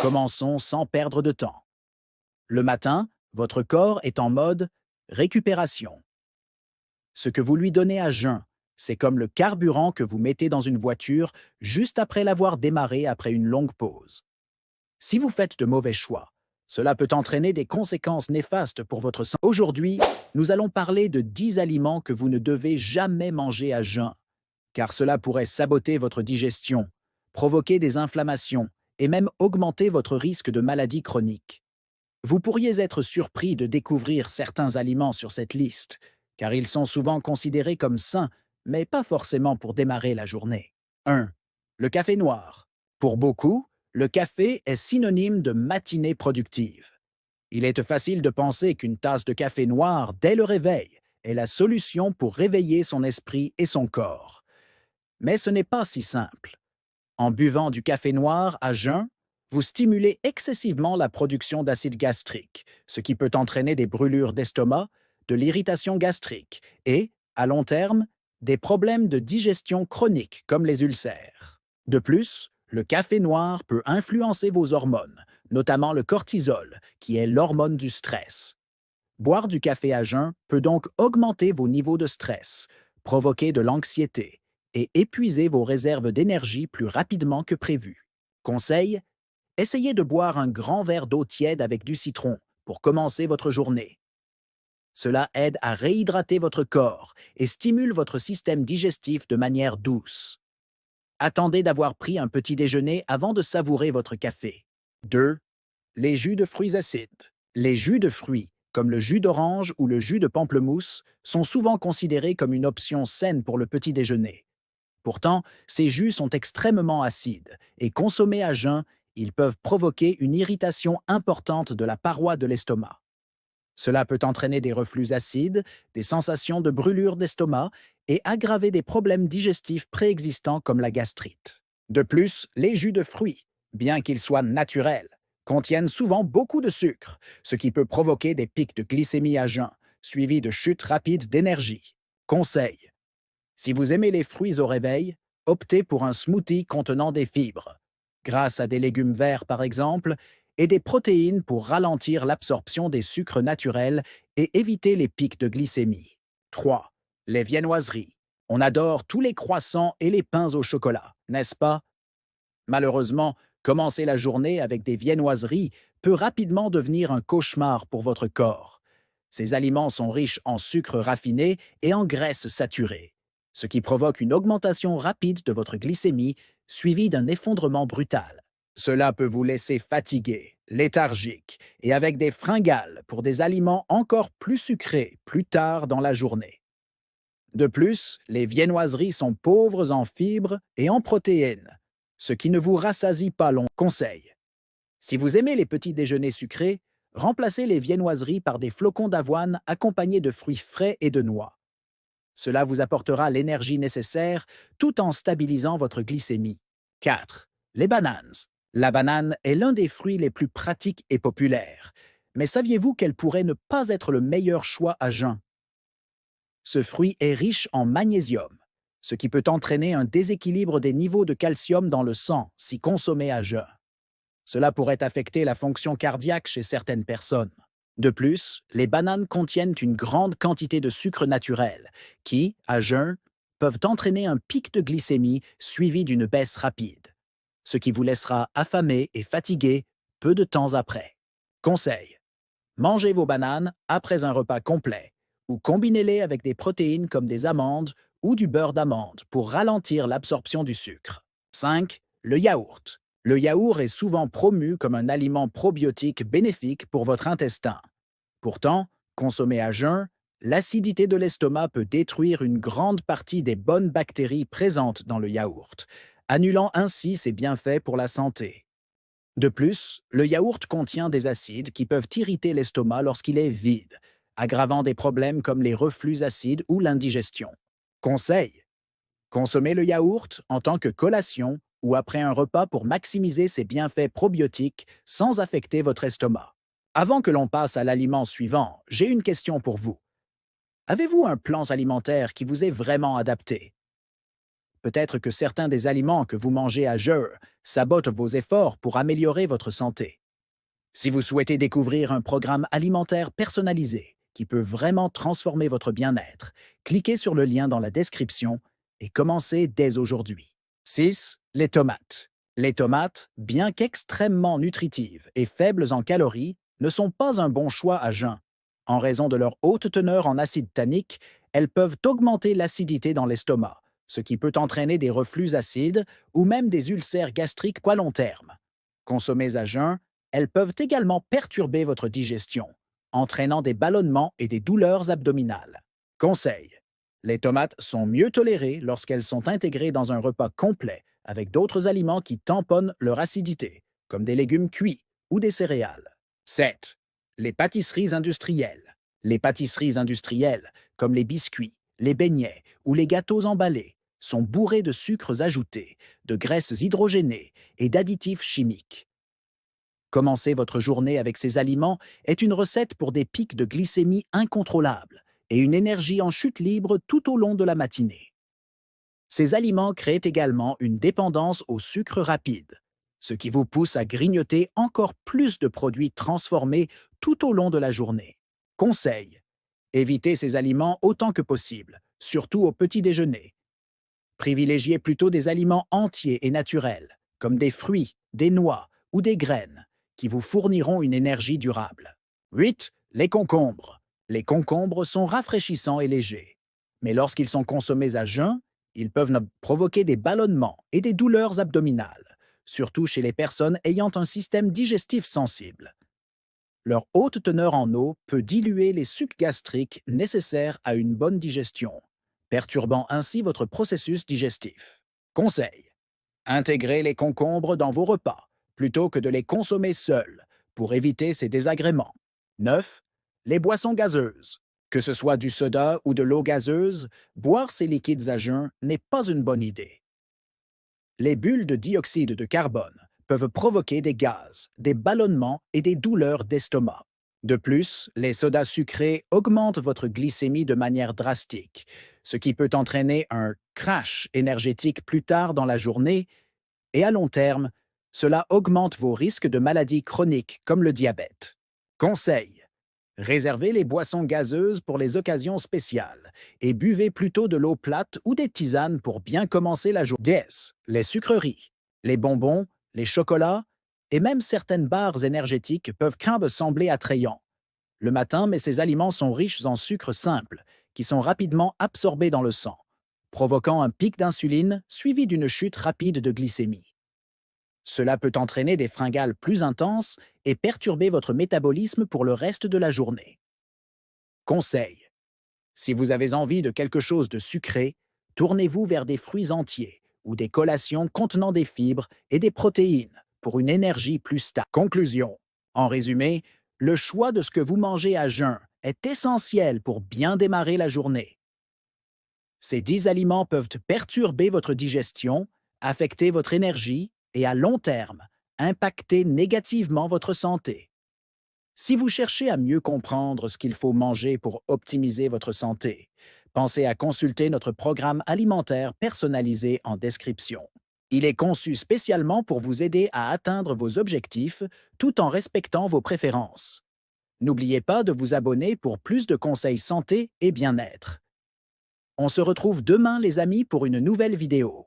Commençons sans perdre de temps. Le matin, votre corps est en mode récupération. Ce que vous lui donnez à jeun, c'est comme le carburant que vous mettez dans une voiture juste après l'avoir démarré après une longue pause. Si vous faites de mauvais choix, cela peut entraîner des conséquences néfastes pour votre santé. Aujourd'hui, nous allons parler de 10 aliments que vous ne devez jamais manger à jeun, car cela pourrait saboter votre digestion, provoquer des inflammations et même augmenter votre risque de maladies chroniques. Vous pourriez être surpris de découvrir certains aliments sur cette liste, car ils sont souvent considérés comme sains, mais pas forcément pour démarrer la journée. 1. Le café noir. Pour beaucoup, le café est synonyme de matinée productive. Il est facile de penser qu'une tasse de café noir dès le réveil est la solution pour réveiller son esprit et son corps. Mais ce n'est pas si simple. En buvant du café noir à jeun, vous stimulez excessivement la production d'acide gastrique, ce qui peut entraîner des brûlures d'estomac, de l'irritation gastrique et, à long terme, des problèmes de digestion chroniques comme les ulcères. De plus, le café noir peut influencer vos hormones, notamment le cortisol, qui est l'hormone du stress. Boire du café à jeun peut donc augmenter vos niveaux de stress, provoquer de l'anxiété et épuiser vos réserves d'énergie plus rapidement que prévu. Conseil, essayez de boire un grand verre d'eau tiède avec du citron pour commencer votre journée. Cela aide à réhydrater votre corps et stimule votre système digestif de manière douce. Attendez d'avoir pris un petit déjeuner avant de savourer votre café. 2. Les jus de fruits acides. Les jus de fruits, comme le jus d'orange ou le jus de pamplemousse, sont souvent considérés comme une option saine pour le petit déjeuner. Pourtant, ces jus sont extrêmement acides et consommés à jeun, ils peuvent provoquer une irritation importante de la paroi de l'estomac. Cela peut entraîner des reflux acides, des sensations de brûlure d'estomac et aggraver des problèmes digestifs préexistants comme la gastrite. De plus, les jus de fruits, bien qu'ils soient naturels, contiennent souvent beaucoup de sucre, ce qui peut provoquer des pics de glycémie à jeun, suivis de chutes rapides d'énergie. Conseil: si vous aimez les fruits au réveil, optez pour un smoothie contenant des fibres, grâce à des légumes verts par exemple, et des protéines pour ralentir l'absorption des sucres naturels et éviter les pics de glycémie. 3. Les viennoiseries. On adore tous les croissants et les pains au chocolat, n'est-ce pas? Malheureusement, commencer la journée avec des viennoiseries peut rapidement devenir un cauchemar pour votre corps. Ces aliments sont riches en sucre raffiné et en graisses saturées, ce qui provoque une augmentation rapide de votre glycémie suivie d'un effondrement brutal. Cela peut vous laisser fatigué, léthargique et avec des fringales pour des aliments encore plus sucrés plus tard dans la journée. De plus, les viennoiseries sont pauvres en fibres et en protéines, ce qui ne vous rassasie pas long. Conseil: si vous aimez les petits déjeuners sucrés, remplacez les viennoiseries par des flocons d'avoine accompagnés de fruits frais et de noix. Cela vous apportera l'énergie nécessaire tout en stabilisant votre glycémie. 4. Les bananes. La banane est l'un des fruits les plus pratiques et populaires. Mais saviez-vous qu'elle pourrait ne pas être le meilleur choix à jeun? Ce fruit est riche en magnésium, ce qui peut entraîner un déséquilibre des niveaux de calcium dans le sang si consommé à jeun. Cela pourrait affecter la fonction cardiaque chez certaines personnes. De plus, les bananes contiennent une grande quantité de sucre naturel qui, à jeun, peuvent entraîner un pic de glycémie suivi d'une baisse rapide, ce qui vous laissera affamé et fatigué peu de temps après. Conseil: mangez vos bananes après un repas complet ou combinez-les avec des protéines comme des amandes ou du beurre d'amande pour ralentir l'absorption du sucre. 5. Le yaourt. Le yaourt est souvent promu comme un aliment probiotique bénéfique pour votre intestin. Pourtant, consommé à jeun, l'acidité de l'estomac peut détruire une grande partie des bonnes bactéries présentes dans le yaourt, annulant ainsi ses bienfaits pour la santé. De plus, le yaourt contient des acides qui peuvent irriter l'estomac lorsqu'il est vide, aggravant des problèmes comme les reflux acides ou l'indigestion. Conseil: consommez le yaourt en tant que collation ou après un repas pour maximiser ses bienfaits probiotiques sans affecter votre estomac. Avant que l'on passe à l'aliment suivant, j'ai une question pour vous. Avez-vous un plan alimentaire qui vous est vraiment adapté? Peut-être que certains des aliments que vous mangez à jeun sabotent vos efforts pour améliorer votre santé. Si vous souhaitez découvrir un programme alimentaire personnalisé qui peut vraiment transformer votre bien-être, cliquez sur le lien dans la description et commencez dès aujourd'hui. 6. Les tomates. Les tomates, bien qu'extrêmement nutritives et faibles en calories, ne sont pas un bon choix à jeun. En raison de leur haute teneur en acide tannique, elles peuvent augmenter l'acidité dans l'estomac, ce qui peut entraîner des reflux acides ou même des ulcères gastriques à long terme. Consommées à jeun, elles peuvent également perturber votre digestion, entraînant des ballonnements et des douleurs abdominales. Conseil. Les tomates sont mieux tolérées lorsqu'elles sont intégrées dans un repas complet avec d'autres aliments qui tamponnent leur acidité, comme des légumes cuits ou des céréales. 7. Les pâtisseries industrielles. Les pâtisseries industrielles, comme les biscuits, les beignets ou les gâteaux emballés, sont bourrées de sucres ajoutés, de graisses hydrogénées et d'additifs chimiques. Commencer votre journée avec ces aliments est une recette pour des pics de glycémie incontrôlables et une énergie en chute libre tout au long de la matinée. Ces aliments créent également une dépendance au sucre rapide, ce qui vous pousse à grignoter encore plus de produits transformés tout au long de la journée. Conseil. Évitez ces aliments autant que possible, surtout au petit déjeuner. Privilégiez plutôt des aliments entiers et naturels, comme des fruits, des noix ou des graines, qui vous fourniront une énergie durable. 8. Les concombres. Les concombres sont rafraîchissants et légers, mais lorsqu'ils sont consommés à jeun, ils peuvent provoquer des ballonnements et des douleurs abdominales, surtout chez les personnes ayant un système digestif sensible. Leur haute teneur en eau peut diluer les sucs gastriques nécessaires à une bonne digestion, perturbant ainsi votre processus digestif. Conseil. Intégrez les concombres dans vos repas, plutôt que de les consommer seuls, pour éviter ces désagréments. 9. Les boissons gazeuses. Que ce soit du soda ou de l'eau gazeuse, boire ces liquides à jeun n'est pas une bonne idée. Les bulles de dioxyde de carbone peuvent provoquer des gaz, des ballonnements et des douleurs d'estomac. De plus, les sodas sucrés augmentent votre glycémie de manière drastique, ce qui peut entraîner un crash énergétique plus tard dans la journée, et à long terme, cela augmente vos risques de maladies chroniques comme le diabète. Conseil. Réservez les boissons gazeuses pour les occasions spéciales et buvez plutôt de l'eau plate ou des tisanes pour bien commencer la journée. 10. Les sucreries, les bonbons, les chocolats et même certaines barres énergétiques peuvent sembler attrayants le matin, mais ces aliments sont riches en sucres simples qui sont rapidement absorbés dans le sang, provoquant un pic d'insuline suivi d'une chute rapide de glycémie. Cela peut entraîner des fringales plus intenses et perturber votre métabolisme pour le reste de la journée. Conseil. Si vous avez envie de quelque chose de sucré, tournez-vous vers des fruits entiers ou des collations contenant des fibres et des protéines pour une énergie plus stable. Conclusion. En résumé, le choix de ce que vous mangez à jeun est essentiel pour bien démarrer la journée. Ces 10 aliments peuvent perturber votre digestion, affecter votre énergie et à long terme, impacter négativement votre santé. Si vous cherchez à mieux comprendre ce qu'il faut manger pour optimiser votre santé, pensez à consulter notre programme alimentaire personnalisé en description. Il est conçu spécialement pour vous aider à atteindre vos objectifs tout en respectant vos préférences. N'oubliez pas de vous abonner pour plus de conseils santé et bien-être. On se retrouve demain les amis pour une nouvelle vidéo.